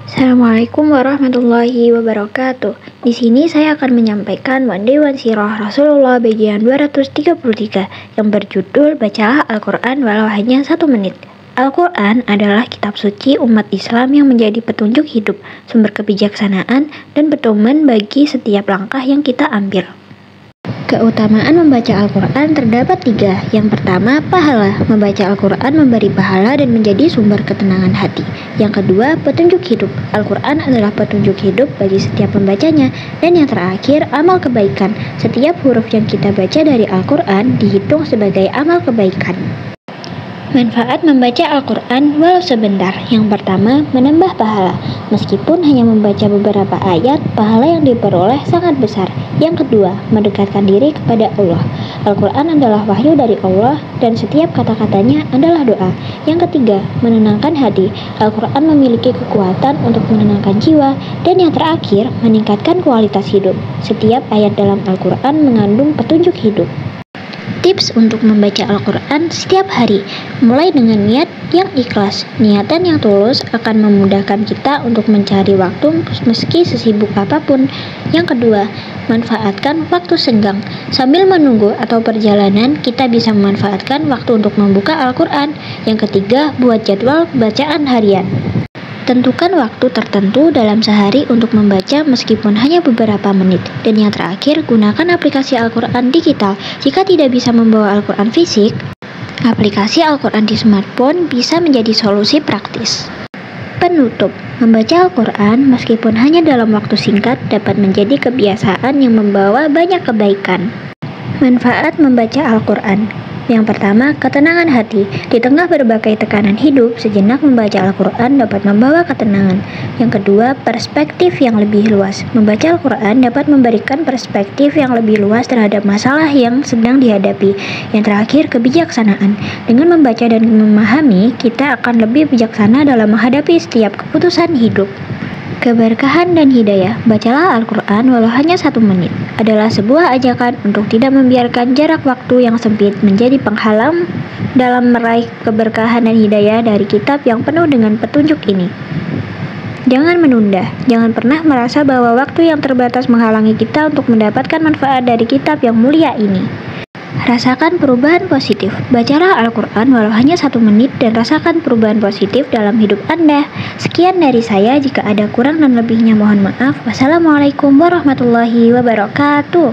Assalamualaikum warahmatullahi wabarakatuh. Di sini saya akan menyampaikan Dewan Sirah Rasulullah bagian 233 yang berjudul Bacalah Al-Quran walau hanya 1 menit. Al-Quran adalah kitab suci umat Islam yang menjadi petunjuk hidup, sumber kebijaksanaan, dan pedoman bagi setiap langkah yang kita ambil. Keutamaan membaca Al-Quran terdapat 3. Yang pertama, pahala. Membaca Al-Quran memberi pahala dan menjadi sumber ketenangan hati. Yang kedua, petunjuk hidup. Al-Quran adalah petunjuk hidup bagi setiap pembacanya. Dan yang terakhir, amal kebaikan. Setiap huruf yang kita baca dari Al-Quran dihitung sebagai amal kebaikan. Manfaat membaca Al-Quran walau sebentar. Yang pertama, menambah pahala. Meskipun hanya membaca beberapa ayat, pahala yang diperoleh sangat besar. Yang kedua, mendekatkan diri kepada Allah. Al-Quran adalah wahyu dari Allah dan setiap kata-katanya adalah doa. Yang ketiga, menenangkan hati. Al-Quran memiliki kekuatan untuk menenangkan jiwa. Dan yang terakhir, meningkatkan kualitas hidup. Setiap ayat dalam Al-Quran mengandung petunjuk hidup. Tips untuk membaca Al-Quran setiap hari. Mulai dengan niat yang ikhlas. Niatan yang tulus akan memudahkan kita untuk mencari waktu meski sesibuk apapun. Yang kedua, manfaatkan waktu senggang. Sambil menunggu atau perjalanan, kita bisa memanfaatkan waktu untuk membuka Al-Quran. Yang ketiga, buat jadwal bacaan harian. Tentukan waktu tertentu dalam sehari untuk membaca meskipun hanya beberapa menit. Dan yang terakhir, gunakan aplikasi Al-Quran digital. Jika tidak bisa membawa Al-Quran fisik, aplikasi Al-Quran di smartphone bisa menjadi solusi praktis. Penutup, membaca Al-Quran meskipun hanya dalam waktu singkat dapat menjadi kebiasaan yang membawa banyak kebaikan. Manfaat membaca Al-Quran. Yang pertama, ketenangan hati. Di tengah berbagai tekanan hidup, sejenak membaca Al-Quran dapat membawa ketenangan. Yang kedua, perspektif yang lebih luas. Membaca Al-Quran dapat memberikan perspektif yang lebih luas terhadap masalah yang sedang dihadapi. Yang terakhir, kebijaksanaan. Dengan membaca dan memahami, kita akan lebih bijaksana dalam menghadapi setiap keputusan hidup. Keberkahan dan hidayah. Bacalah Al-Quran walau hanya 1 menit adalah sebuah ajakan untuk tidak membiarkan jarak waktu yang sempit menjadi penghalang dalam meraih keberkahan dan hidayah dari kitab yang penuh dengan petunjuk ini. Jangan menunda. Jangan pernah merasa bahwa waktu yang terbatas menghalangi kita untuk mendapatkan manfaat dari kitab yang mulia ini. Rasakan perubahan positif. Bacalah Al-Quran walau hanya 1 menit dan rasakan perubahan positif dalam hidup Anda. Sekian dari saya, jika ada kurang dan lebihnya mohon maaf. Wassalamualaikum warahmatullahi wabarakatuh.